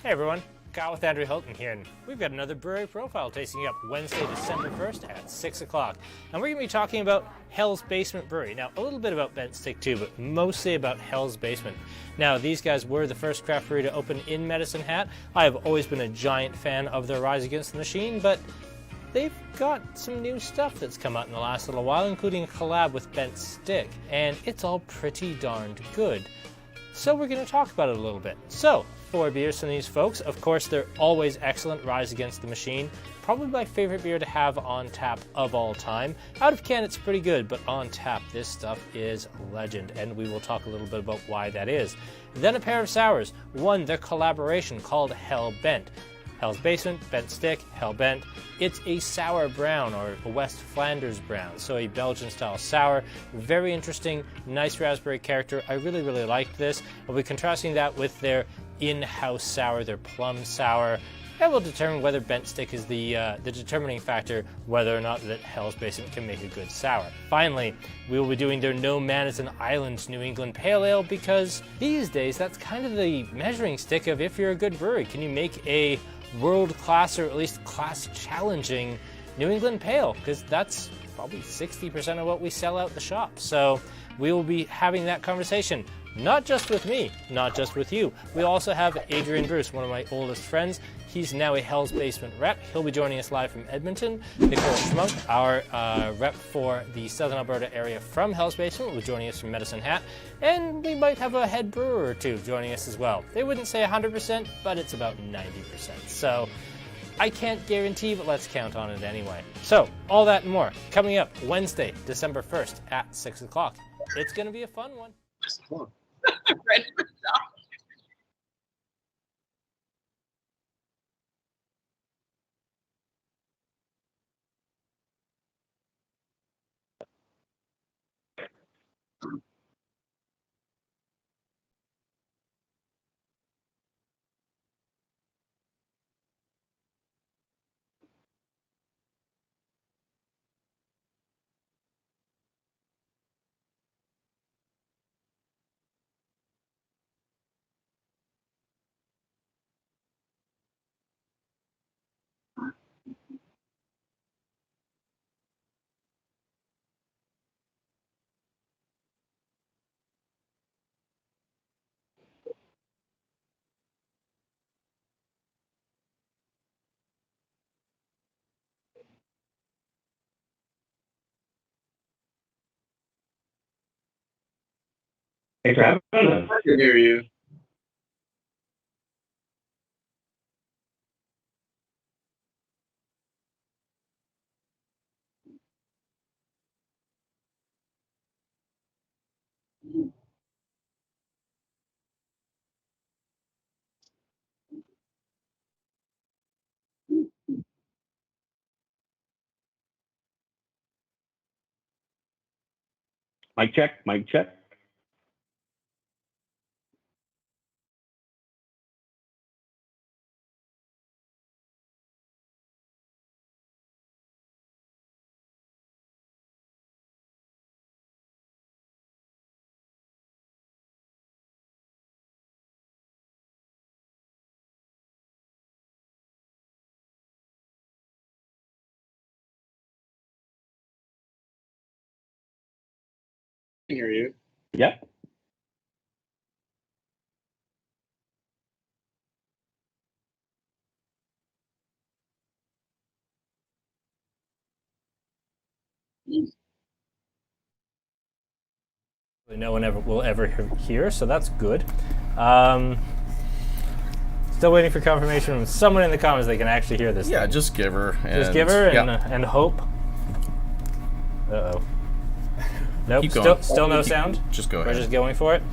Hey everyone, Kyle with Andrew Hilton here, and we've got another brewery profile tasting up Wednesday, December 1st at 6 o'clock. And we're going to be talking about Hell's Basement Brewery. Now, a little bit about Bent Stick too, but mostly about Hell's Basement. Now, these guys were the first craft brewery to open in Medicine Hat. I have always been a giant fan of their Rise Against the Machine, but they've got some new stuff that's come out in the last little while, including a collab with Bent Stick, and it's all pretty darned good. So we're going to talk about it a little bit. So, 4 beers from these folks. Of course, they're always excellent. Rise Against the Machine, probably my favorite beer to have on tap of all time. Out of can, it's pretty good, but on tap, this stuff is legend, and we will talk a little bit about why that is. Then a pair of sours. One, their collaboration called Hell Bent. Hell's Basement, Bent Stick, Hell Bent. It's a sour brown, or a West Flanders brown, so a Belgian-style sour. Very interesting, nice raspberry character. I really, really liked this. I'll be contrasting that with their in-house sour, their Plum Sour. That will determine whether Bent Stick is the determining factor, whether or not that Hell's Basement can make a good sour. Finally, we will be doing their No Man is an Island New England Pale Ale, because these days that's kind of the measuring stick of if you're a good brewery. Can you make a world-class, or at least class-challenging New England Pale? Because that's probably 60% of what we sell out the shop. So we will be having that conversation. Not just with me, not just with you. We also have Adrian Bruce, one of my oldest friends. He's now a Hell's Basement rep. He'll be joining us live from Edmonton. Nicole Schmunk, our rep for the Southern Alberta area from Hell's Basement, will be joining us from Medicine Hat. And we might have a head brewer or two joining us as well. They wouldn't say 100%, but it's about 90%. So I can't guarantee, but let's count on it anyway. So, all that and more coming up Wednesday, December 1st at 6 o'clock. It's going to be a fun one. Ready for stuff. Thanks for having us. I can hear you. Mic check, mic check. I can hear you. Yep. No one will ever hear, so that's good. Still waiting for confirmation from someone in the comments they can actually hear this. Yeah, just give her. Just give her and hope. Uh-oh. Nope, Keep going. still no sound? Just go We're ahead. just going for it?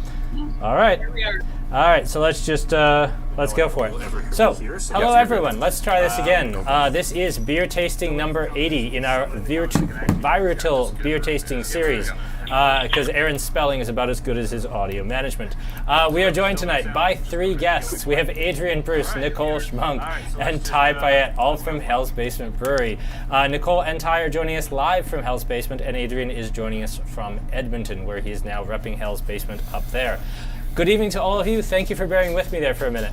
All right. Here we are. All right, so let's just, let's go for it. So, hello everyone, let's try this again. This is beer tasting number 80 in our Virutil beer tasting series, because Aaron's spelling is about as good as his audio management. We are joined tonight by 3 guests. We have Adrian Bruce, Nicole Schmunk, and Ty Payette, all from Hell's Basement Brewery. Nicole and Ty are joining us live from Hell's Basement, and Adrian is joining us from Edmonton, where he is now repping Hell's Basement up there. Good evening to all of you. Thank you for bearing with me there for a minute.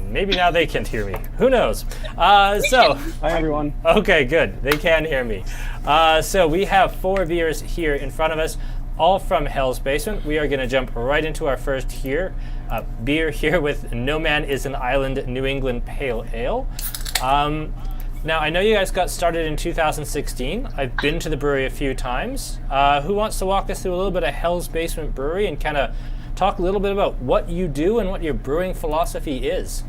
Maybe now they can't hear me. Who knows? Hi, everyone. Okay, good. They can hear me. So we have 4 beers here in front of us, all from Hell's Basement. We are going to jump right into our first beer here with No Man is an Island New England Pale Ale. Now, I know you guys got started in 2016. I've been to the brewery a few times. Who wants to walk us through a little bit of Hell's Basement Brewery and kind of talk a little bit about what you do and what your brewing philosophy is?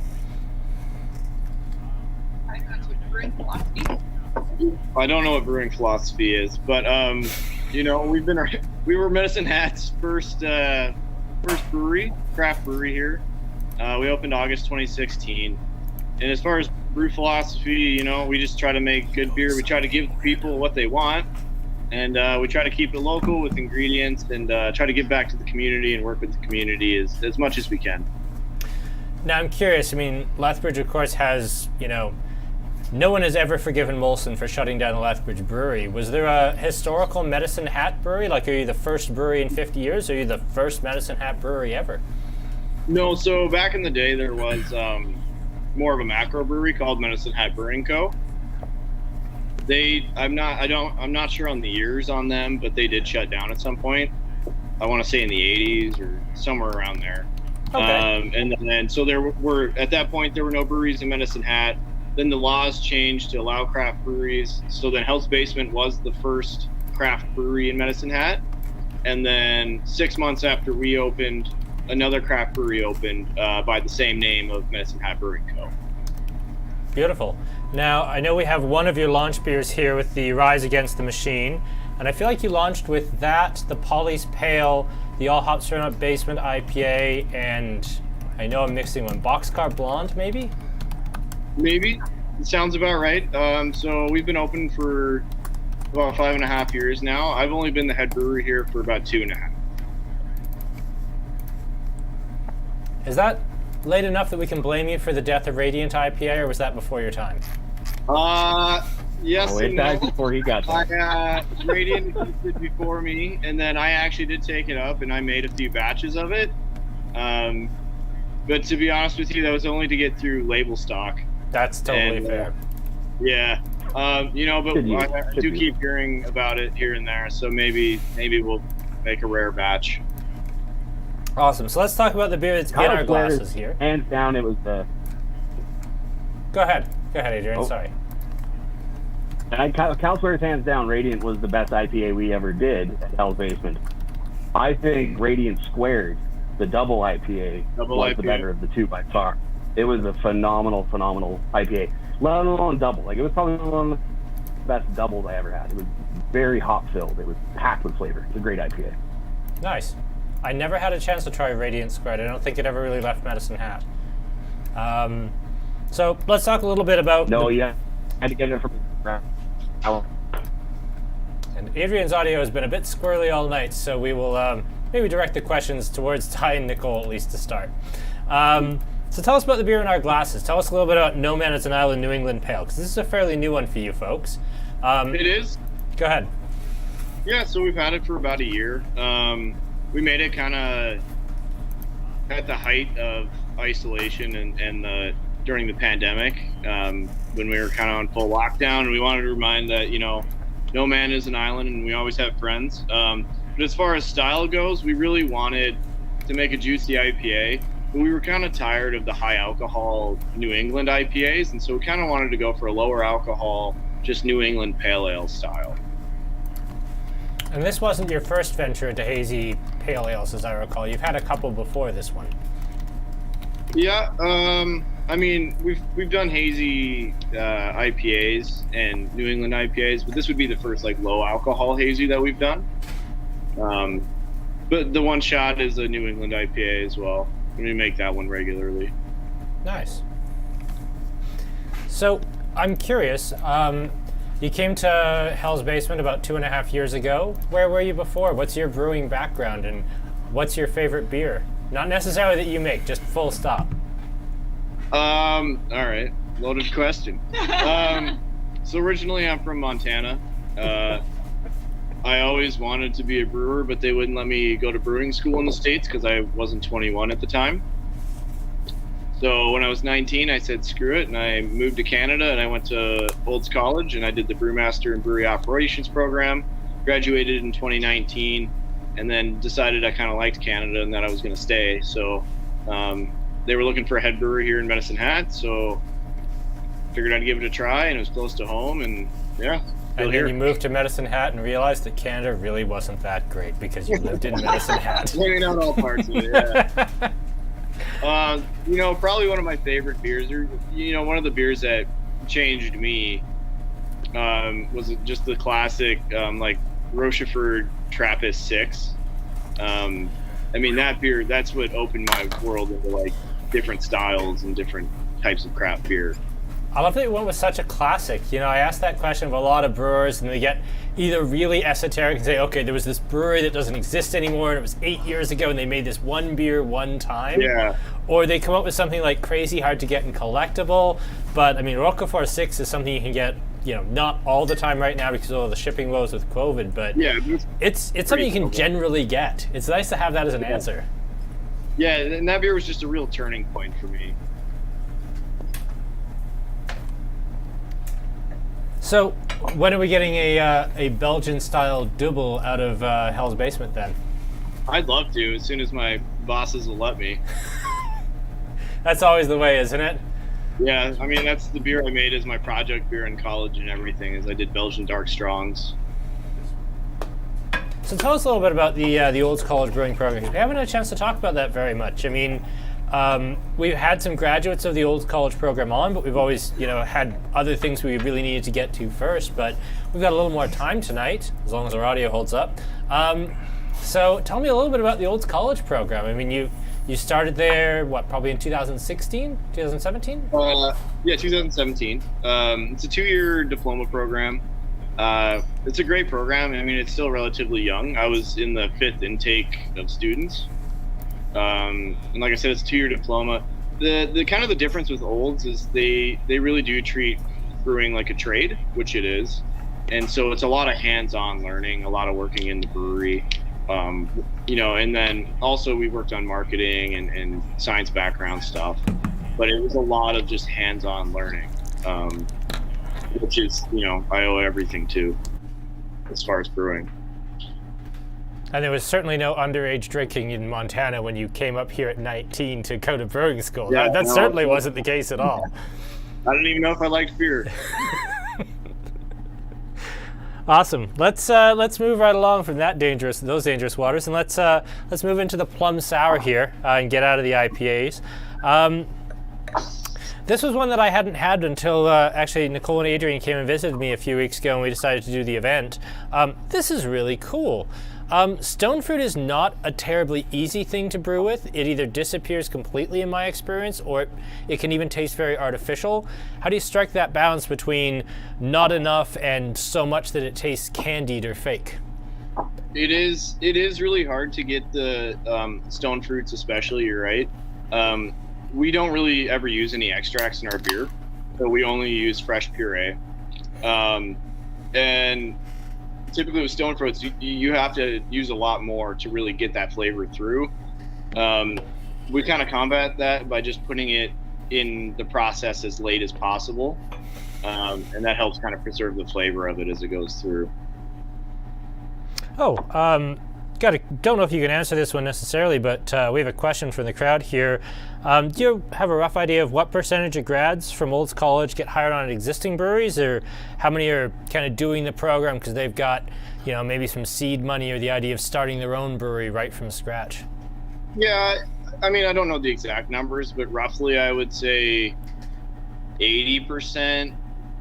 I don't know what brewing philosophy is, but we were Medicine Hat's first brewery, craft brewery here. We opened August 2016, and as far as brew philosophy, we just try to make good beer. We try to give people what they want, and we try to keep it local with ingredients, and try to give back to the community and work with the community as much as we can. Now, I'm curious. I mean, Lethbridge, of course, has no one has ever forgiven Molson for shutting down the Lethbridge Brewery. Was there a historical Medicine Hat brewery? Like, are you the first brewery in 50 years, or are you the first Medicine Hat brewery ever? No, so back in the day, there was more of a macro brewery called Medicine Hat Brewing Co. I'm not sure on the years on them, but they did shut down at some point. I want to say in the 80s or somewhere around there. Okay. And then so at that point, there were no breweries in Medicine Hat. Then the laws changed to allow craft breweries. So then Hell's Basement was the first craft brewery in Medicine Hat. And then 6 months after we opened, another craft brewery opened by the same name of Medicine Hat Brewing Co. Beautiful. Now, I know we have one of your launch beers here with the Rise Against the Machine. And I feel like you launched with that, the Polly's Pale, the All Hop Certain Basement IPA, and I know I'm mixing one, Boxcar Blonde, maybe? Maybe. It sounds about right. So we've been open for about 5.5 years now. I've only been the head brewer here for about 2.5. Is that late enough that we can blame you for the death of Radiant IPA, or was that before your time? Yes and no. Before he got there. Radiant existed before me, and then I actually did take it up, and I made a few batches of it. But to be honest with you, that was only to get through label stock. That's totally fair. Yeah. But I do keep hearing about it here and there, so maybe we'll make a rare batch. Awesome. So let's talk about the beer that's in our glasses here. Hands down, it was the... Go ahead, Adrian. Sorry. Cal Swear's hands down, Radiant was the best IPA we ever did at Hell's Basement. I think Radiant Squared, the double IPA, was the better of the two by far. It was a phenomenal IPA. Let alone double. Like, it was probably one of the best doubles I ever had. It was very hop-filled. It was packed with flavor. It's a great IPA. Nice. I never had a chance to try Radiant Squared. I don't think it ever really left Medicine Hat. So let's talk a little bit about... No, yeah. I had to get it from... And Adrian's audio has been a bit squirrely all night, so we will maybe direct the questions towards Ty and Nicole, at least to start. So tell us about the beer in our glasses. Tell us a little bit about No Man is an Island New England Pale, because this is a fairly new one for you folks. It is? Go ahead. Yeah, so we've had it for about a year. We made it kind of at the height of isolation and during the pandemic, when we were kind of on full lockdown, and we wanted to remind that, no man is an island and we always have friends. But as far as style goes, we really wanted to make a juicy IPA, but we were kind of tired of the high alcohol New England IPAs, and so we kind of wanted to go for a lower alcohol, just New England pale ale style. And this wasn't your first venture into hazy pale ales, as I recall. You've had a couple before this one. Yeah, I mean, we've done hazy IPAs and New England IPAs, but this would be the first low alcohol hazy that we've done. But the one shot is a New England IPA as well. We make that one regularly. Nice. So I'm curious. You came to Hell's Basement about 2.5 years ago. Where were you before? What's your brewing background, and what's your favorite beer? Not necessarily that you make, just full stop. All right, loaded question. So originally I'm from Montana. I always wanted to be a brewer, but they wouldn't let me go to brewing school in the States because I wasn't 21 at the time. So when I was 19, I said screw it, and I moved to Canada, and I went to Olds College, and I did the Brewmaster and Brewery Operations program. Graduated in 2019, and then decided I kind of liked Canada and that I was going to stay. So they were looking for a head brewer here in Medicine Hat, so figured I'd give it a try, and it was close to home, and yeah. And then you moved to Medicine Hat and realized that Canada really wasn't that great because you lived in Medicine Hat. Maybe not all parts of it, yeah. Probably one of my favorite beers, or one of the beers that changed me was just the classic like Rochefort Trappist 6. That beer, that's what opened my world into like different styles and different types of craft beer. I love that you went with such a classic. I asked that question of a lot of brewers, and they get either really esoteric and say, okay, there was this brewery that doesn't exist anymore, and it was 8 years ago, and they made this one beer one time. Yeah. Or they come up with something like crazy hard to get and collectible. But, Roquefort 6 is something you can get, not all the time right now because of all the shipping woes with COVID, but yeah, it's something you can generally get. It's nice to have that as an answer. Yeah, and that beer was just a real turning point for me. So, when are we getting a Belgian-style double out of Hell's Basement then? I'd love to, as soon as my bosses will let me. That's always the way, isn't it? Yeah, that's the beer I made as my project beer in college and everything, is I did Belgian Dark Strongs. So tell us a little bit about the Olds College Brewing Program. We haven't had a chance to talk about that very much. We've had some graduates of the Olds College program on, but we've always, had other things we really needed to get to first. But we've got a little more time tonight, as long as our audio holds up. So tell me a little bit about the Olds College program. You started there, probably in 2016, 2017? Yeah, 2017. It's a 2-year diploma program. It's a great program. It's still relatively young. I was in the 5th intake of students. And like I said, it's a 2-year diploma. The kind of the difference with Olds is they really do treat brewing like a trade, which it is. And so it's a lot of hands-on learning, a lot of working in the brewery. And then also we worked on marketing and science background stuff, but it was a lot of just hands-on learning, which is, I owe everything to as far as brewing. And there was certainly no underage drinking in Montana when you came up here at 19 to go to brewing school. Yeah, that certainly wasn't the case at all. I didn't even know if I liked beer. Awesome. Let's move right along from those dangerous waters, and let's move into the Plum Sour here and get out of the IPAs. This was one that I hadn't had until actually Nicole and Adrian came and visited me a few weeks ago, and we decided to do the event. This is really cool. Stone fruit is not a terribly easy thing to brew with. It either disappears completely in my experience, or it can even taste very artificial. How do you strike that balance between not enough and so much that it tastes candied or fake? It is really hard to get the stone fruits, especially, you're right. We don't really ever use any extracts in our beer, so we only use fresh puree. And typically with stone fruits, you have to use a lot more to really get that flavor through. We kind of combat that by just putting it in the process as late as possible, and that helps kind of preserve the flavor of it as it goes through. Don't know if you can answer this one necessarily, but we have a question from the crowd here. Do you have a rough idea of what percentage of grads from Olds College get hired on at existing breweries, or how many are kind of doing the program because they've got, maybe some seed money or the idea of starting their own brewery right from scratch? Yeah, I don't know the exact numbers, but roughly I would say 80%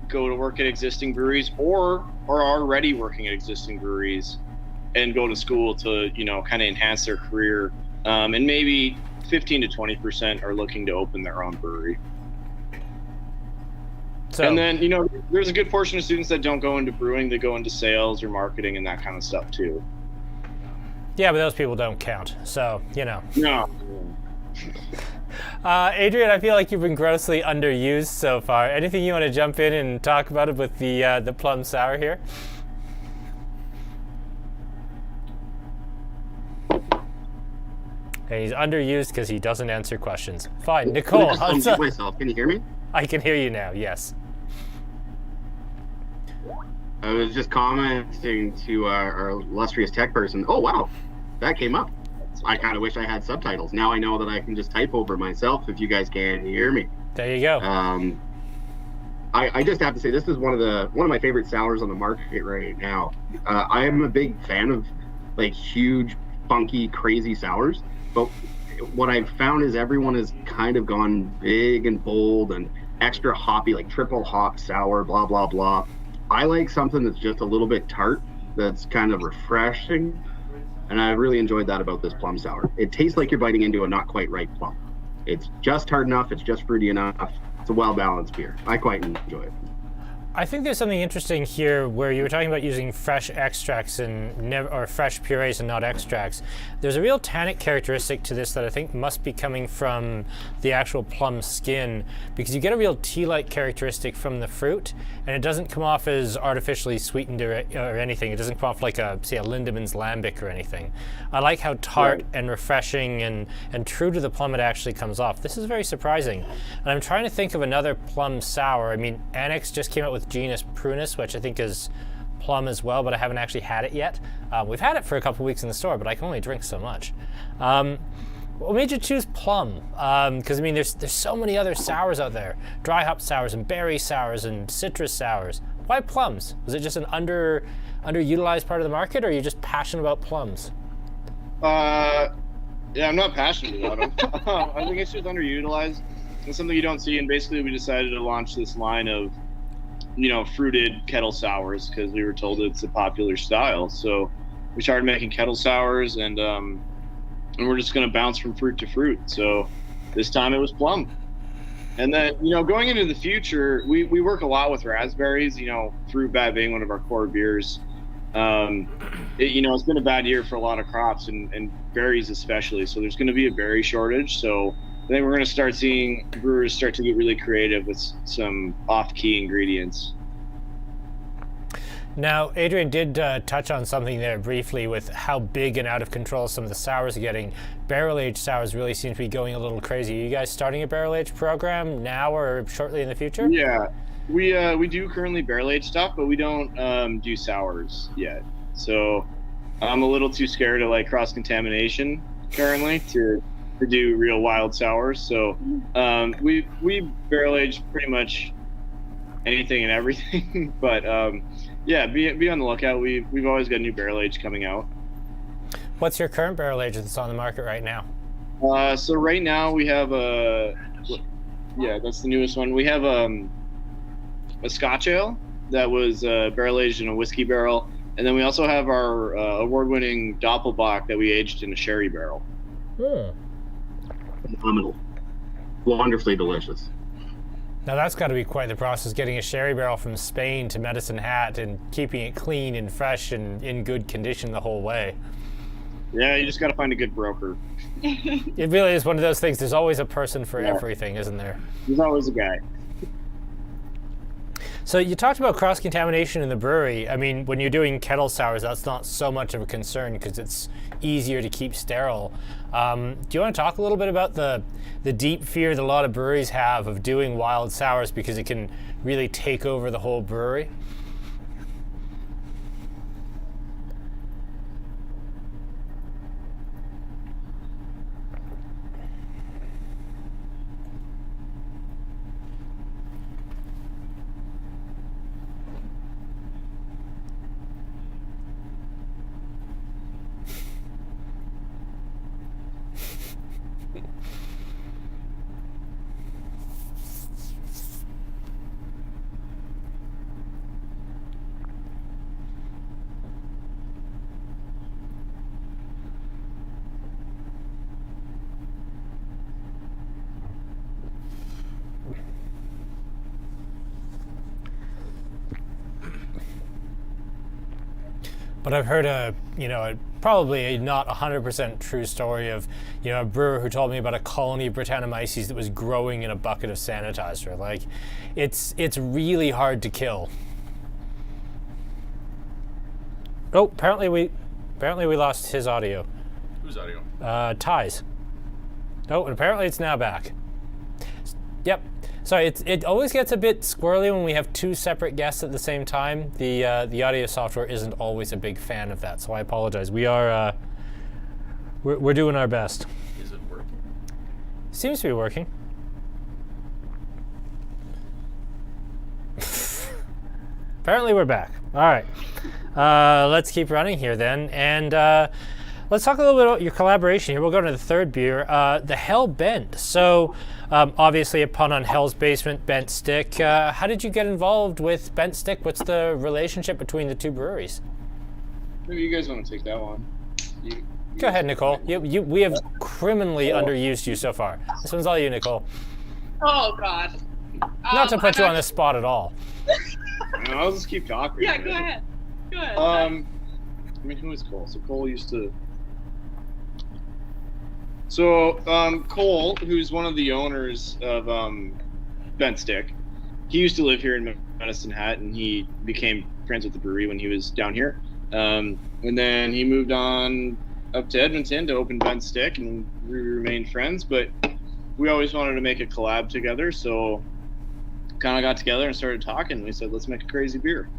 go to work at existing breweries or are already working at existing breweries and go to school to, kind of enhance their career. And maybe 15 to 20% are looking to open their own brewery. So, and then, there's a good portion of students that don't go into brewing, they go into sales or marketing and that kind of stuff too. Yeah, but those people don't count. So, No. Adrian, I feel like you've been grossly underused so far. Anything you want to jump in and talk about it with the Plum Sour here? And he's underused because he doesn't answer questions. Fine, I Nicole, just how's up? myself. Can you hear me? I can hear you now, yes. I was just commenting to our illustrious tech person. Oh, wow, that came up. I kind of wish I had subtitles. Now I know that I can just type over myself if you guys can't hear me. There you go. I just have to say this is one of my favorite sours on the market right now. I am a big fan of like huge, funky, crazy sours, but what I've found is everyone has kind of gone big and bold and extra hoppy, like triple hop sour, blah blah blah. I like something that's just a little bit tart, that's kind of refreshing, and I really enjoyed that about this plum sour. It tastes like you're biting into a not quite ripe plum. It's just tart enough, it's just fruity enough. It's a well-balanced beer. I quite enjoy it. I think there's something interesting here where you were talking about using fresh extracts or fresh purees and not extracts. There's a real tannic characteristic to this that I think must be coming from the actual plum skin, because you get a real tea-like characteristic from the fruit, and it doesn't come off as artificially sweetened or anything. It doesn't come off like say a Lindemann's lambic or anything. I like how tart and refreshing and true to the plum it actually comes off. This is very surprising. And I'm trying to think of another plum sour. I mean, Annex just came out with Genus Prunus, which I think is plum as well, but I haven't actually had it yet. We've had it for a couple weeks in the store, but I can only drink so much. What made you choose plum? Because I mean, there's so many other sours out there: dry hop sours and berry sours and citrus sours. Why plums? Was it just an underutilized part of the market, or are you just passionate about plums? Yeah, I'm not passionate about them. I think it's just underutilized. It's something you don't see, and basically we decided to launch this line of, fruited kettle sours because we were told it's a popular style. So we started making kettle sours, and we're just going to bounce from fruit to fruit. So this time it was plum. And then, going into the future, we work a lot with raspberries, fruit bat being one of our core beers. It's been a bad year for a lot of crops and berries especially. So there's going to be a berry shortage. So I think we're going to start seeing brewers start to get really creative with some off-key ingredients. Now, Adrian did touch on something there briefly with how big and out of control some of the sours are getting. Barrel-aged sours really seem to be going a little crazy. Are you guys starting a barrel-aged program now or shortly in the future? Yeah, we do currently barrel-aged stuff, but we don't do sours yet. So I'm a little too scared of cross-contamination currently to do real wild sours. So we barrel-age pretty much anything and everything. But yeah, be on the lookout. We've always got new barrel age coming out. What's your current barrel age that's on the market right now? So right now we have that's the newest one. We have a Scotch ale that was barrel aged in a whiskey barrel, and then we also have our award-winning Doppelbock that we aged in a sherry barrel. Phenomenal, wonderfully delicious. Now that's got to be quite the process, getting a sherry barrel from Spain to Medicine Hat and keeping it clean and fresh and in good condition the whole way. Yeah, you just got to find a good broker. It really is one of those things. There's always a person for everything, isn't there? There's always a guy. So you talked about cross-contamination in the brewery. I mean, when you're doing kettle sours, that's not so much of a concern because it's easier to keep sterile. Do you want to talk a little bit about the deep fear that a lot of breweries have of doing wild sours because it can really take over the whole brewery? But I've heard probably a not 100% true story of, a brewer who told me about a colony of Brettanomyces that was growing in a bucket of sanitizer. Like, it's really hard to kill. Oh, apparently we lost his audio. Whose audio? Ty's. Oh, and apparently it's now back. Yep. Sorry, it always gets a bit squirrely when we have two separate guests at the same time. The audio software isn't always a big fan of that, so I apologize. We are we're doing our best. Is it working? Seems to be working. Apparently we're back. All right. Let's keep running here then, and let's talk a little bit about your collaboration here. We'll go to the third beer, the Hell Bent. So, obviously a pun on Hell's Basement, Bent Stick. How did you get involved with Bent Stick? What's the relationship between the two breweries? Maybe you guys want to take that one. Go ahead, Nicole. We have criminally underused you so far. This one's all you, Nicole. Oh, God. Not to put you on the spot at all. No, I'll just keep talking. Yeah, go ahead. Go ahead. I mean, who is Cole? So Cole used to... So, Cole, who's one of the owners of Bent Stick, he used to live here in Medicine Hat, and he became friends with the brewery when he was down here. And then he moved on up to Edmonton to open Bent Stick, and we remained friends, but we always wanted to make a collab together, so kind of got together and started talking. We said, let's make a crazy beer.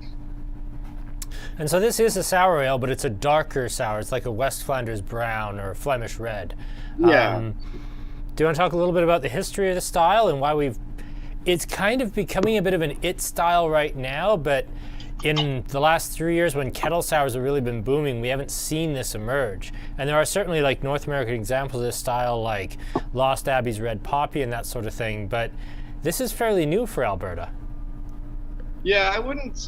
And so this is a sour ale, but it's a darker sour. It's like a West Flanders brown or Flemish red. Yeah. Do you want to talk a little bit about the history of the style and why it's kind of becoming a bit of an it style right now, but in the last 3 years when kettle sours have really been booming, we haven't seen this emerge. And there are certainly like North American examples of this style, like Lost Abbey's Red Poppy and that sort of thing, but this is fairly new for Alberta. Yeah,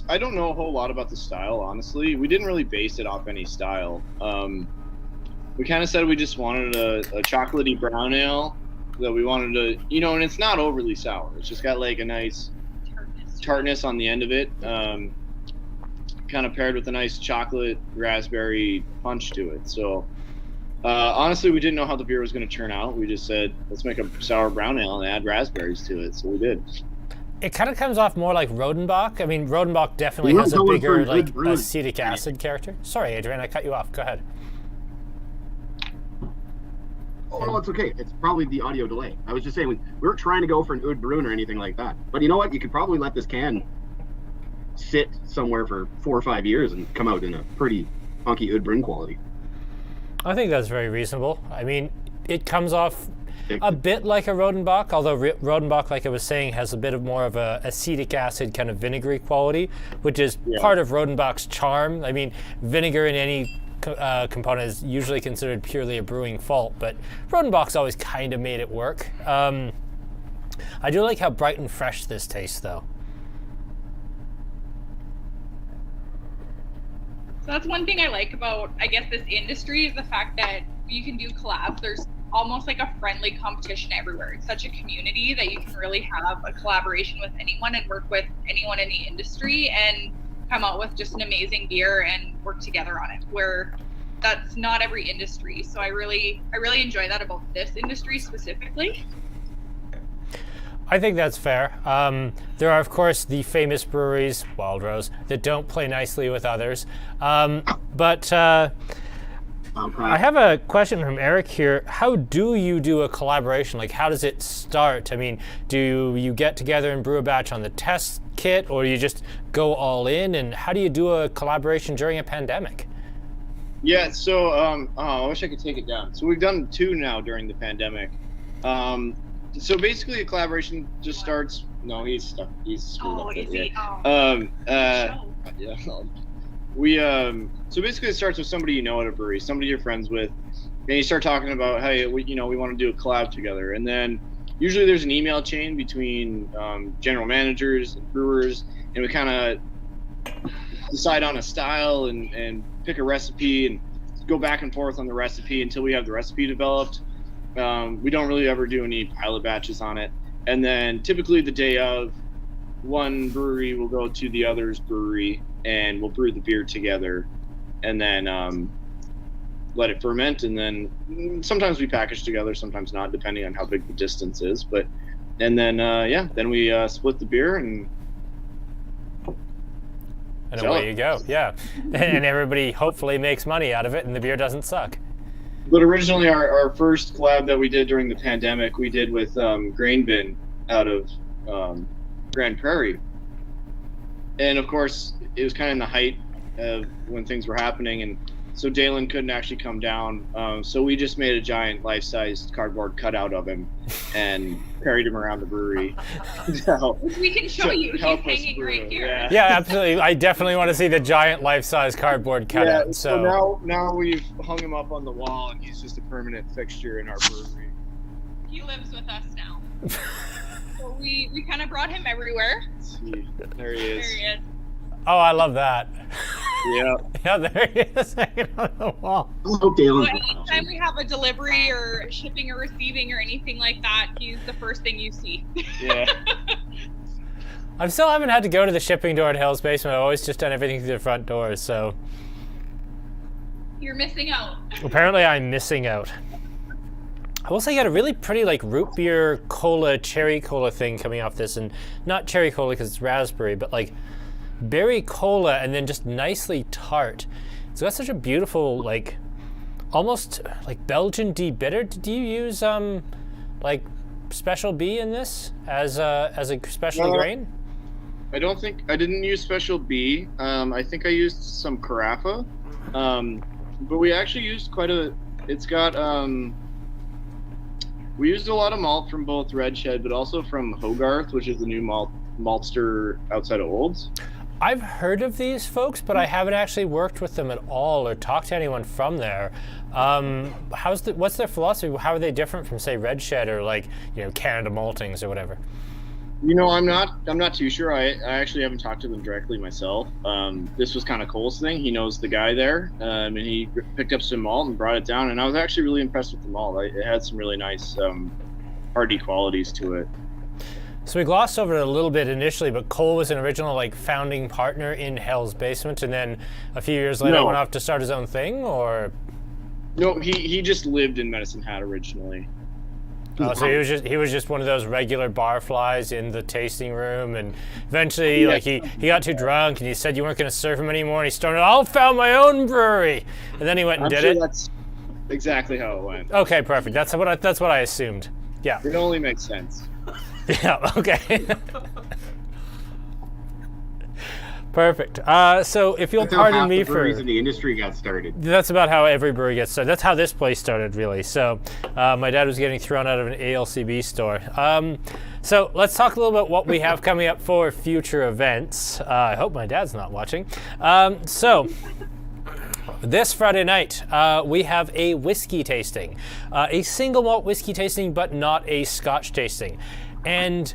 I don't know a whole lot about the style, honestly. We didn't really base it off any style. We kind of said we just wanted a chocolatey brown ale that we wanted to, and it's not overly sour. It's just got like a nice tartness on the end of it, kind of paired with a nice chocolate raspberry punch to it. So honestly, we didn't know how the beer was going to turn out. We just said, let's make a sour brown ale and add raspberries to it. So we did. It kind of comes off more like Rodenbach. I mean, Rodenbach definitely has a bigger like acetic acid character. Sorry, Adrian, I cut you off. Go ahead. Oh, no, it's okay. It's probably the audio delay. I was just saying, we weren't trying to go for an Oud Bruin or anything like that. But you know what? You could probably let this can sit somewhere for 4 or 5 years and come out in a pretty funky Oud Bruin quality. I think that's very reasonable. I mean, it comes off a bit like a Rodenbach, although Rodenbach, like I was saying, has a bit of more of a acetic acid kind of vinegary quality, which is part of Rodenbach's charm. I mean, vinegar in any component is usually considered purely a brewing fault, but Rodenbach's always kind of made it work. I do like how bright and fresh this tastes, though. So that's one thing I like about, I guess, this industry is the fact that you can do collabs. There's almost like a friendly competition everywhere. It's such a community that you can really have a collaboration with anyone and work with anyone in the industry and come out with just an amazing beer and work together on it, where that's not every industry. So I really enjoy that about this industry specifically. I think that's fair. There are, of course, the famous breweries, Wild Rose, that don't play nicely with others. But I have a question from Eric here. How do you do a collaboration? Like, how does it start? I mean, do you get together and brew a batch on the test kit, or you just go all in? And how do you do a collaboration during a pandemic? Yeah, so I wish I could take it down. So we've done 2 now during the pandemic. So basically, a collaboration just starts. No, he's stuck. He's screwed up. Yeah. We so basically it starts with somebody you know at a brewery, somebody you're friends with, and you start talking about, hey, we want to do a collab together, and then usually there's an email chain between general managers and brewers, and we kind of decide on a style and pick a recipe and go back and forth on the recipe until we have the recipe developed. We don't really ever do any pilot batches on it, and then typically the day of, one brewery will go to the other's brewery and we'll brew the beer together, and then let it ferment, and then sometimes we package together, sometimes not, depending on how big the distance is. And then we split the beer and away you go. Yeah, and everybody hopefully makes money out of it, and the beer doesn't suck. But originally, our first collab that we did during the pandemic, we did with Grain Bin out of Grand Prairie. And of course, it was kind of in the height of when things were happening, and so Dalen couldn't actually come down. So we just made a giant life-sized cardboard cutout of him and carried him around the brewery. We can show you. He's hanging right here. Yeah, absolutely. I definitely want to see the giant life-size cardboard cutout. Yeah, so now we've hung him up on the wall, and he's just a permanent fixture in our brewery. He lives with us now. So we kind of brought him everywhere. See, there he is. There he is. Oh, I love that. Yeah. Yeah, there he is hanging on the wall. Hello, Dalen. So anytime we have a delivery or shipping or receiving or anything like that, he's the first thing you see. Yeah. I still haven't had to go to the shipping door at Hell's Basement. I've always just done everything through the front door, so... You're missing out. Apparently I'm missing out. I will say you got a really pretty like root beer cola, cherry cola thing coming off this, and not cherry cola because it's raspberry, but like berry cola and then just nicely tart. It's got such a beautiful, like, almost like Belgian de-bitter. Did you use like Special B in this as a specialty grain? I didn't use Special B. I think I used some Carafa. But we actually used it's got we used a lot of malt from both Red Shed, but also from Hogarth, which is the new maltster outside of Olds. I've heard of these folks, but I haven't actually worked with them at all or talked to anyone from there. What's their philosophy? How are they different from, say, Red Shed or like, Canada Maltings or whatever? I'm not too sure. I actually haven't talked to them directly myself. This was kind of Cole's thing. He knows the guy there, and he picked up some malt and brought it down. And I was actually really impressed with the malt. It had some really nice hearty qualities to it. So we glossed over it a little bit initially, but Cole was an original like founding partner in Hell's Basement, and then a few years later went off to start his own thing, or? No, he just lived in Medicine Hat originally. Oh, so he was just one of those regular barflies in the tasting room, and eventually like he got too drunk and he said you weren't going to serve him anymore, and he started, I'll found my own brewery, and then he went and did it. That's exactly how it went. Okay, perfect. That's what I assumed. Yeah. It only makes sense. Yeah. Okay. Perfect. So if you'll pardon me for... breweries in the industry got started. That's about how every brewery gets started. That's how this place started, really. So my dad was getting thrown out of an ALCB store. So let's talk a little about what we have coming up for future events. I hope my dad's not watching. So this Friday night, we have a whiskey tasting. A single malt whiskey tasting, but not a Scotch tasting. And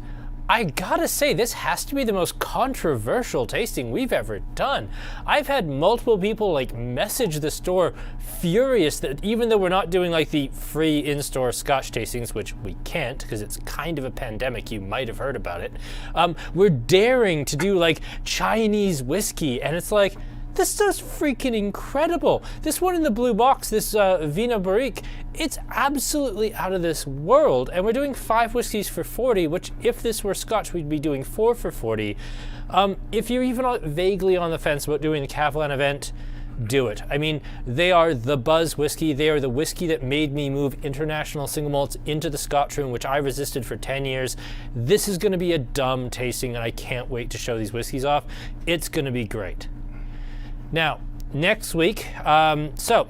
I gotta say, this has to be the most controversial tasting we've ever done. I've had multiple people like message the store furious that even though we're not doing like the free in-store Scotch tastings, which we can't because it's kind of a pandemic, you might have heard about it, we're daring to do like Chinese whiskey, and it's like, this stuff's freaking incredible. This one in the blue box, this Vina Barrique, it's absolutely out of this world. And we're doing 5 whiskeys for 40, which if this were Scotch, we'd be doing 4 for 40. If you're even vaguely on the fence about doing the Catalan event, do it. I mean, they are the buzz whiskey. They are the whiskey that made me move international single malts into the Scotch room, which I resisted for 10 years. This is gonna be a dumb tasting, and I can't wait to show these whiskeys off. It's gonna be great. Now, next week, so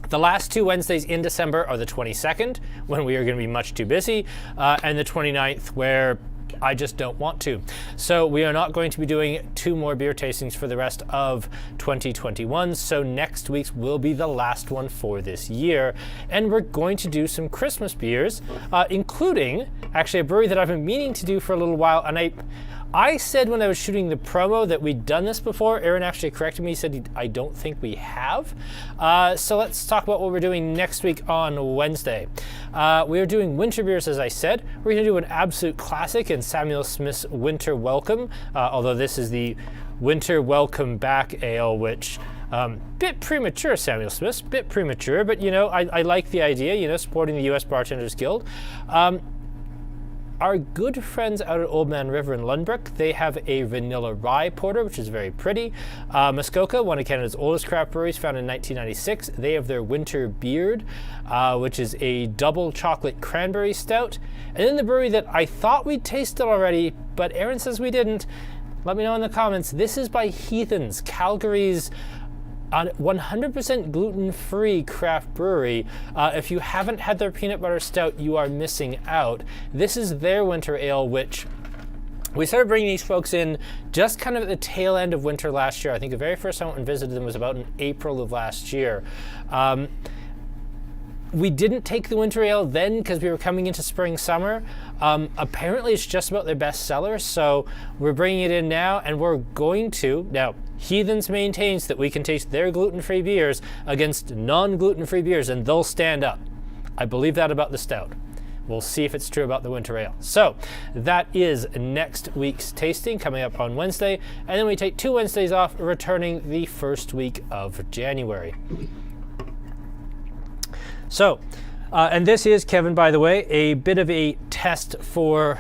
the last 2 Wednesdays in December are the 22nd, when we are going to be much too busy, and the 29th, where I just don't want to. So we are not going to be doing 2 more beer tastings for the rest of 2021, so next week's will be the last one for this year, and we're going to do some Christmas beers, including, actually, a brewery that I've been meaning to do for a little while, and I said when I was shooting the promo that we'd done this before. Aaron actually corrected me. He said, I don't think we have. So let's talk about what we're doing next week on Wednesday. We are doing winter beers, as I said. We're going to do an absolute classic in Samuel Smith's Winter Welcome, although this is the Winter Welcome Back Ale, which... bit premature, Samuel Smith's, bit premature, but I like the idea, supporting the U.S. Bartenders Guild. our good friends out at Old Man River in Lundbrook, they have a vanilla rye porter, which is very pretty. Muskoka, one of Canada's oldest craft breweries, founded in 1996. They have their Winter Beard, which is a double chocolate cranberry stout. And then the brewery that I thought we'd tasted already, but Aaron says we didn't. Let me know in the comments. This is by Heathens, Calgary's 100% gluten-free craft brewery. If you haven't had their peanut butter stout, you are missing out. This is their winter ale, which we started bringing these folks in just kind of at the tail end of winter last year. I think the very first time I went and visited them was about in April of last year. We didn't take the winter ale then because we were coming into spring, summer. Apparently it's just about their best seller, so we're bringing it in now, and we're going to, now Heathens maintains that we can taste their gluten-free beers against non-gluten-free beers and they'll stand up. I believe that about the stout. We'll see if it's true about the winter ale. So that is next week's tasting coming up on Wednesday, and then we take 2 Wednesdays off, returning the first week of January. So, and this is, Kevin, by the way, a bit of a test for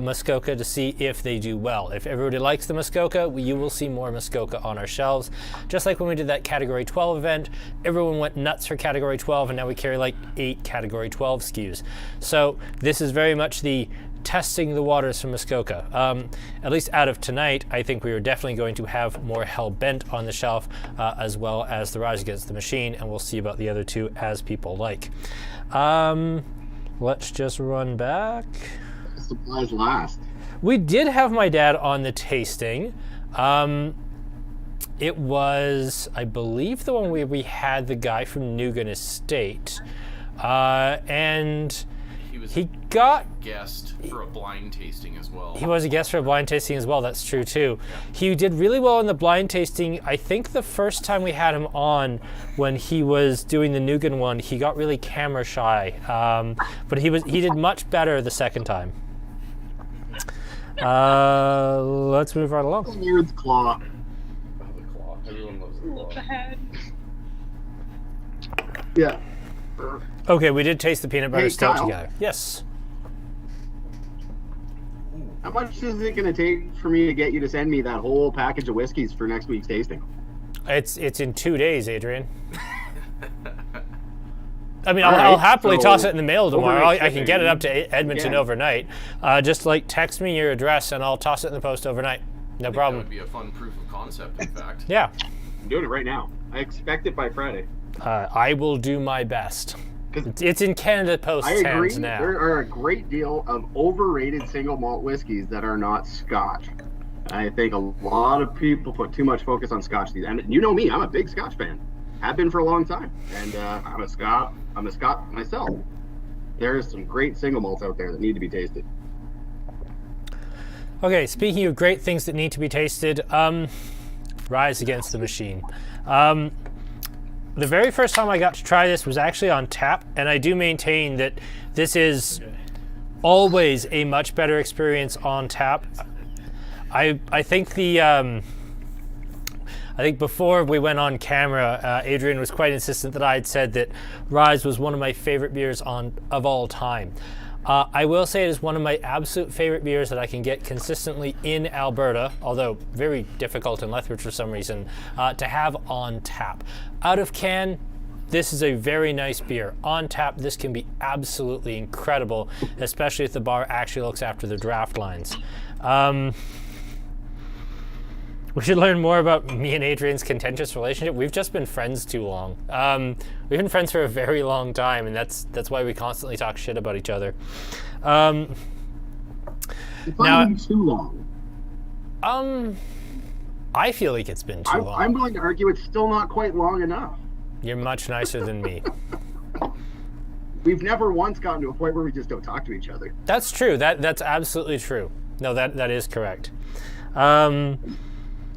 Muskoka to see if they do well. If everybody likes the Muskoka, you will see more Muskoka on our shelves. Just like when we did that Category 12 event, everyone went nuts for Category 12, and now we carry like 8 Category 12 SKUs. So this is very much the testing the waters from Muskoka. At least out of tonight, I think we are definitely going to have more Hellbent on the shelf, as well as the Rise Against the Machine, and we'll see about the other two as people like. Let's just run back. Supplies last. We did have my dad on the tasting. It was, I believe, the one where we had the guy from Nugan Estate, and he got a guest for a blind tasting as well. He was a guest for a blind tasting as well. That's true too. Yeah. He did really well in the blind tasting. I think the first time we had him on, when he was doing the Nugan one, he got really camera shy. But he did much better the second time. Let's move right along. Lord's Claw. Oh, the claw. Everyone loves the claw. The head. Yeah. Okay, we did taste the peanut butter stout Kyle. together. Yes. How much is it going to take for me to get you to send me that whole package of whiskeys for next week's tasting? It's in 2 days, Adrian. I mean, I'll happily toss it in the mail tomorrow. I can get it up to Edmonton overnight. Just like text me your address and I'll toss it in the post overnight. No problem. That would be a fun proof of concept, in fact. Yeah. I'm doing it right now. I expect it by Friday. I will do my best. It's in Canada Post's hands now. I agree. There are a great deal of overrated single malt whiskeys that are not Scotch. I think a lot of people put too much focus on Scotch. And you know me, I'm a big Scotch fan. Have been for a long time. And I'm a Scot myself. There's some great single malts out there that need to be tasted. Okay, speaking of great things that need to be tasted, Rise Against the Machine. The very first time I got to try this was actually on tap, and I do maintain that this is always a much better experience on tap. I think I think before we went on camera, Adrian was quite insistent that I had said that Ryes was one of my favorite beers of all time. I will say it is one of my absolute favorite beers that I can get consistently in Alberta, although very difficult in Lethbridge for some reason, to have on tap. Out of can, this is a very nice beer. On tap, this can be absolutely incredible, especially if the bar actually looks after the draft lines. We should learn more about me and Adrian's contentious relationship. We've just been friends too long. We've been friends for a very long time, and that's why we constantly talk shit about each other. Now, too long. I feel like it's been too long. I'm willing to argue it's still not quite long enough. You're much nicer than me. We've never once gotten to a point where we just don't talk to each other. That's true. That's absolutely true. No, that is correct.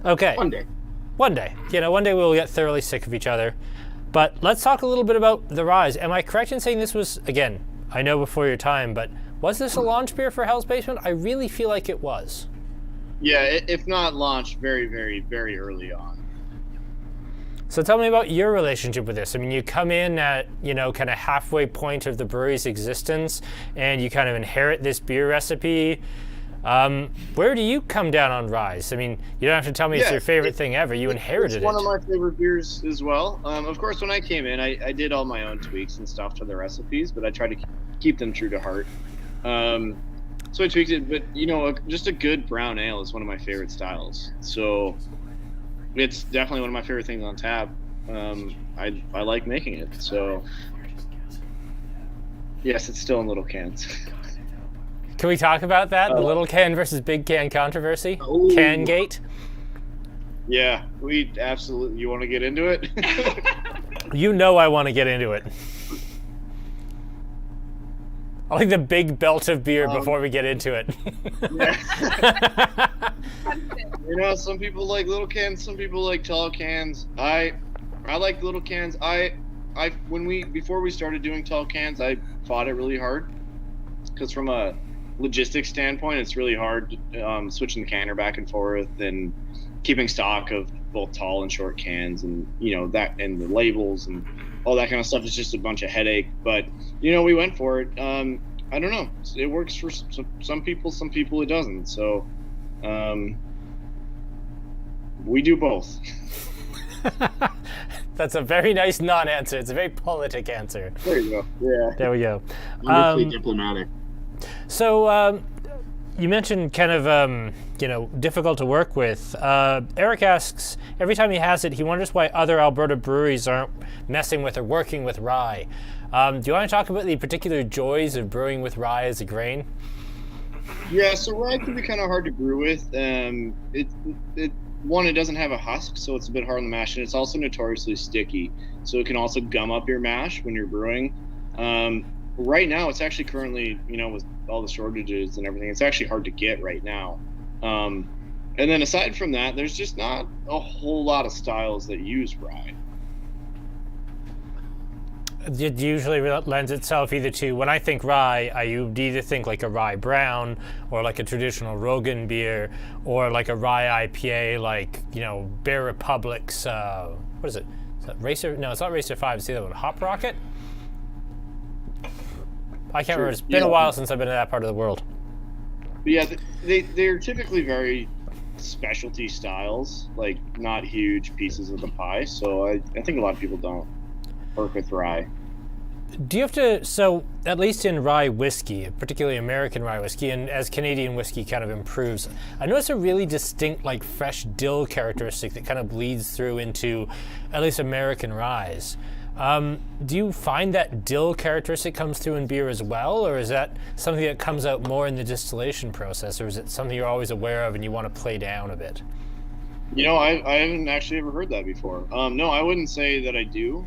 Okay. One day. One day. One day we'll get thoroughly sick of each other. But let's talk a little bit about the Ryes. Am I correct in saying this was, again, I know before your time, but was this a launch beer for Hell's Basement? I really feel like it was. Yeah, if not launched very, very, very early on. So tell me about your relationship with this. I mean, you come in at, kind of halfway point of the brewery's existence, and you kind of inherit this beer recipe. Where do you come down on Ryes? I mean, you don't have to tell me it's your favorite thing ever. You inherited it's one of my favorite beers as well. Of course, when I came in, I did all my own tweaks and stuff to the recipes, but I tried to keep them true to heart. So I tweaked it, but just a good brown ale is one of my favorite styles. So it's definitely one of my favorite things on tap. I like making it. So yes, it's still in little cans. Can we talk about that? The little can versus big can controversy? Can gate? Yeah, we absolutely. You want to get into it? I want to get into it. I like the big belt of beer before we get into it. Yeah. Some people like little cans, some people like tall cans. I like little cans. Before we started doing tall cans, I fought it really hard because from a logistics standpoint, it's really hard switching the canner back and forth and keeping stock of both tall and short cans, and that, and the labels and all that kind of stuff is just a bunch of headache. But we went for it. I don't know, it works for some people it doesn't. So we do both. That's a very nice non-answer. It's a very politic answer. There you go. Yeah, there we go. Honestly, diplomatic. So you mentioned kind of, difficult to work with. Eric asks, every time he has it, he wonders why other Alberta breweries aren't messing with or working with rye. Do you want to talk about the particular joys of brewing with rye as a grain? Yeah, so rye can be kind of hard to brew with. It doesn't have a husk, so it's a bit hard on the mash, and it's also notoriously sticky, so it can also gum up your mash when you're brewing. Right now, it's actually currently, with all the shortages and everything, it's actually hard to get right now. And then aside from that, there's just not a whole lot of styles that use rye. It usually lends itself either to, when I think rye, I either think like a rye brown, or like a traditional Rogan beer, or like a rye IPA, like, Bear Republic's, what is it? Is that Racer? No, it's not Racer 5, it's the other one, Hop Rocket? I can't remember. It's been a while since I've been in that part of the world. But yeah, they're typically very specialty styles, like not huge pieces of the pie. So I think a lot of people don't work with rye. Do you have to, so at least in rye whiskey, particularly American rye whiskey, and as Canadian whiskey kind of improves, I notice a really distinct, like, fresh dill characteristic that kind of bleeds through into at least American ryes. Do you find that dill characteristic comes through in beer as well, or is that something that comes out more in the distillation process, or is it something you're always aware of and you want to play down a bit? I haven't actually ever heard that before. No, I wouldn't say that I do.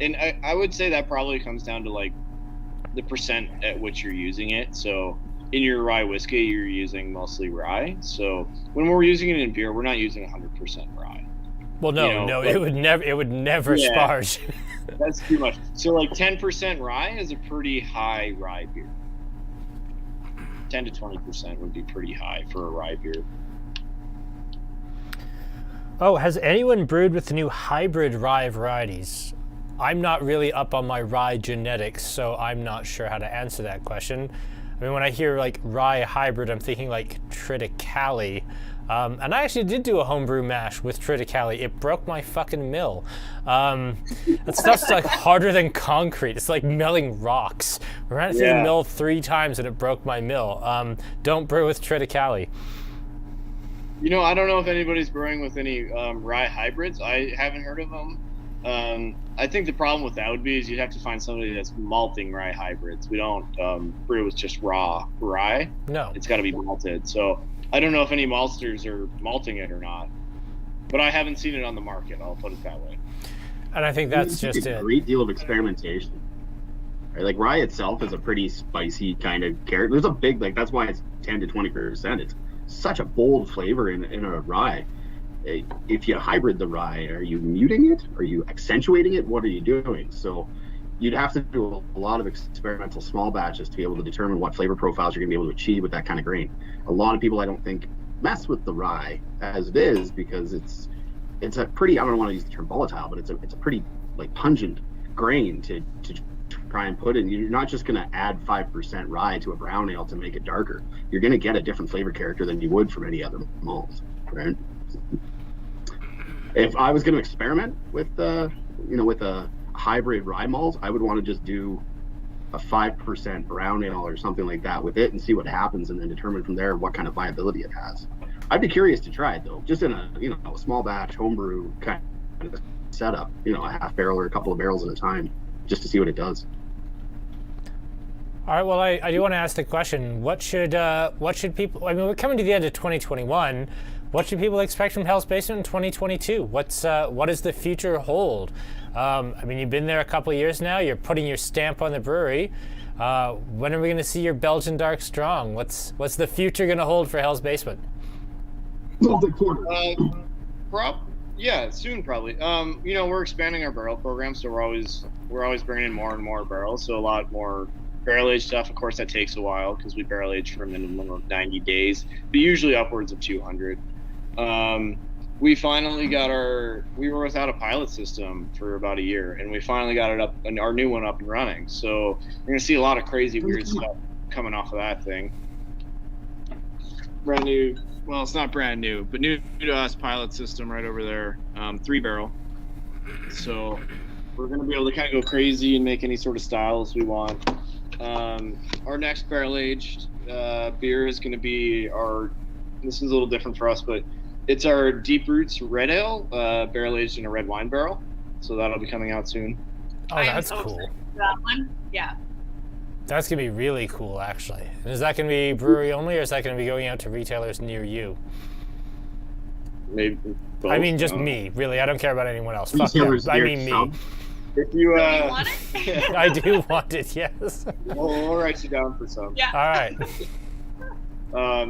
And I would say that probably comes down to like the percent at which you're using it. So in your rye whiskey, you're using mostly rye. So when we're using it in beer, we're not using 100% rye. Well, no, it would never sparge. That's too much. So like 10% rye is a pretty high rye beer. 10 to 20% would be pretty high for a rye beer. Oh, has anyone brewed with the new hybrid rye varieties? I'm not really up on my rye genetics, so I'm not sure how to answer that question. I mean, when I hear like rye hybrid, I'm thinking like triticale. And I actually did do a homebrew mash with triticale. It broke my fucking mill. That stuff's like harder than concrete. It's like milling rocks. We ran it through the mill 3 times and it broke my mill. Don't brew with triticale. I don't know if anybody's brewing with any rye hybrids. I haven't heard of them. I think the problem with that would be is you'd have to find somebody that's malting rye hybrids. We don't brew with just raw rye. No. It's got to be malted. So I don't know if any maltsters are malting it or not. But I haven't seen it on the market. I'll put it that way. And I think that's just it. A great deal of experimentation. Right? Like rye itself is a pretty spicy kind of character. There's a big, that's why it's 10 to 20%. It's such a bold flavor in a rye. If you hybrid the rye, are you muting it? Are you accentuating it? What are you doing? So you'd have to do a lot of experimental small batches to be able to determine what flavor profiles you're going to be able to achieve with that kind of grain. A lot of people, I don't think, mess with the rye as it is because it's it's a pretty, I don't want to use the term volatile, but it's a pretty like pungent grain to try and put in. You're not just going to add 5% rye to a brown ale to make it darker. You're going to get a different flavor character than you would from any other malt, right? If I was going to experiment with with a hybrid rye malt, I would want to just do a 5% brown ale or something like that with it and see what happens, and then determine from there what kind of viability it has. I'd be curious to try it though, just in a a small batch homebrew kind of setup, a half barrel or a couple of barrels at a time, just to see what it does. All right. Well, I do want to ask the question: what should people? I mean, we're coming to the end of 2021. What should people expect from Hell's Basement in 2022? What does the future hold? I mean, you've been there a couple of years now. You're putting your stamp on the brewery. When are we going to see your Belgian Dark Strong? What's the future going to hold for Hell's Basement? Yeah, soon probably. We're expanding our barrel program, so we're always bringing in more and more barrels. So a lot more barrel aged stuff. Of course, that takes a while because we barrel age for a minimum of 90 days, but usually upwards of 200. We finally got we were without a pilot system for about a year, and we finally got it up, and our new one up and running. So you're gonna see a lot of crazy weird stuff coming off of that thing. Brand new. Well, it's not brand new, but new to us pilot system right over there, 3-barrel. So we're going to be able to kind of go crazy and make any sort of styles we want. Our next barrel-aged beer is going to be this is a little different for us, but it's our Deep Roots Red Ale, barrel-aged in a red wine barrel. So that'll be coming out soon. Oh, that's cool. That one, yeah. That's going to be really cool, actually. And is that going to be brewery only, or is that going to be going out to retailers near you? Maybe both. I mean, just me, really. I don't care about anyone else. Fuck them. I mean, me. If you want it? I do want it, yes. We'll write you down for some. Yeah. All right.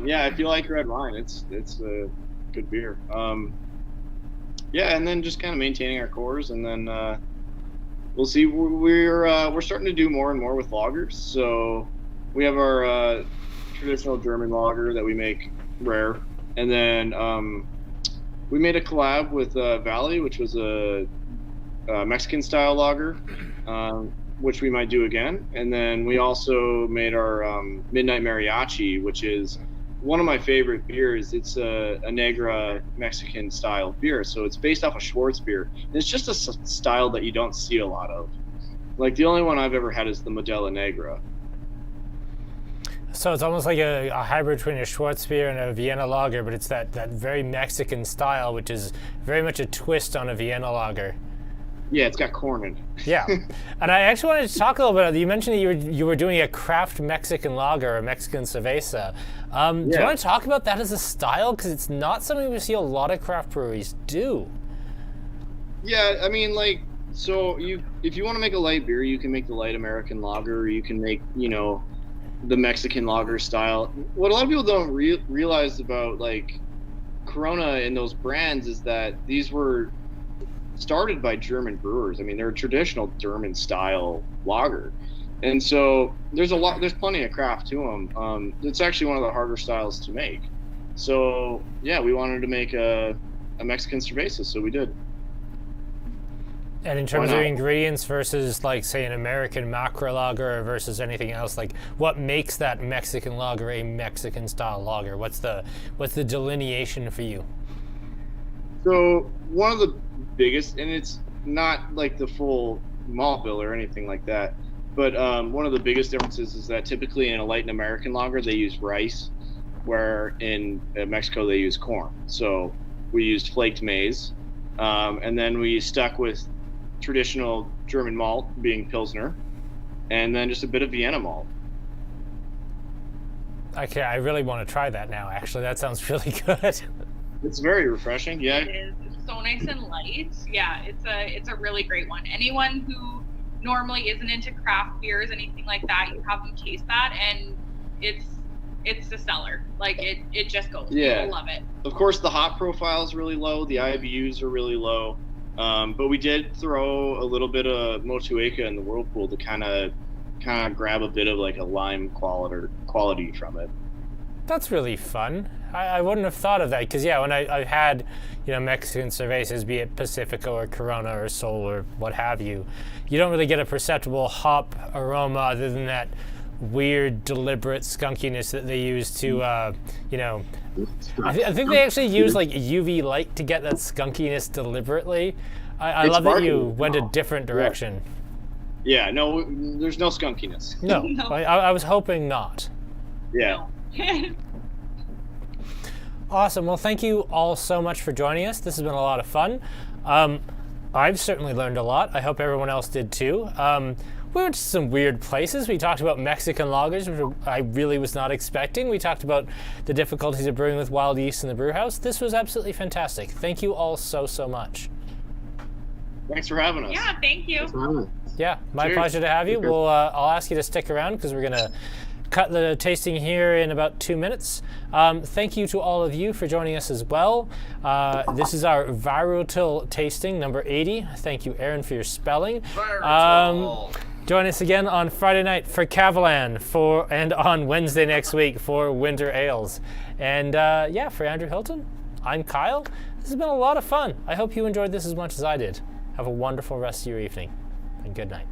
Yeah, if you like red wine, it's a good beer. Yeah, and then just kind of maintaining our cores, and then we'll see. We're starting to do more and more with lagers. So we have our traditional German lager that we make rare, and then we made a collab with Valley, which was a Mexican style lager, which we might do again. And then we also made our Midnight Mariachi, which is one of my favorite beers. It's a Negra Mexican style beer. So it's based off of Schwartz beer. And it's just a style that you don't see a lot of. Like the only one I've ever had is the Modelo Negra. So it's almost like a hybrid between a Schwartz beer and a Vienna lager, but it's that very Mexican style, which is very much a twist on a Vienna lager. Yeah, it's got corn in it. Yeah, and I actually wanted to talk a little bit. You mentioned that you were doing a craft Mexican lager, a Mexican cerveza. Do you want to talk about that as a style? Because it's not something we see a lot of craft breweries do. Yeah, I mean, like, so if you want to make a light beer, you can make the light American lager, or you can make, the Mexican lager style. What a lot of people don't realize about like Corona and those brands is that these were started by German brewers. I mean, they're a traditional German style lager, and so there's plenty of craft to them. It's actually one of the harder styles to make. So yeah, we wanted to make a Mexican cerveza, so we did. And in terms of ingredients versus, like, say, an American macro lager versus anything else, like, what makes that Mexican lager a Mexican style lager? What's the delineation for you? So one of the biggest, and it's not like the full malt bill or anything like that, but one of the biggest differences is that typically in a light American lager they use rice, where in Mexico they use corn. So we used flaked maize, and then we stuck with traditional German malt, being Pilsner, and then just a bit of Vienna malt. Okay, I really want to try that now, actually. That sounds really good. It's very refreshing, yeah. It is. It's so nice and light. Yeah, it's a really great one. Anyone who normally isn't into craft beers, anything like that, you have them taste that, and it's a seller. Like, it just goes. Yeah. People love it. Of course, the hop profile is really low. The IBUs are really low. But we did throw a little bit of Motueka in the whirlpool to kind of grab a bit of like a lime quality from it. That's really fun. I wouldn't have thought of that because when I've had Mexican cervezas, be it Pacifico or Corona or Sol or what have you, you don't really get a perceptible hop aroma other than that weird deliberate skunkiness that they use to I think they actually use like UV light to get that skunkiness deliberately. I love that you went a different direction. Yeah, no, there's no skunkiness. No, no. I was hoping not. Yeah. No. Awesome. Well, thank you all so much for joining us. This has been a lot of fun. I've certainly learned a lot. I hope everyone else did too. We went to some weird places. We talked about Mexican lagers, which I really was not expecting. We talked about the difficulties of brewing with wild yeast in the brew house. This was absolutely fantastic. Thank you all so much. Thanks for having us. Yeah, thank you. Yeah, my pleasure to have you. We'll, I'll ask you to stick around because we're going to cut the tasting here in about 2 minutes. Thank you to all of you for joining us as well. This is our Viral tasting, number 80. Thank you, Aaron, for your spelling. Join us again on Friday night for Cavalan and on Wednesday next week for Winter Ales. And for Andrew Hilton, I'm Kyle. This has been a lot of fun. I hope you enjoyed this as much as I did. Have a wonderful rest of your evening, and good night.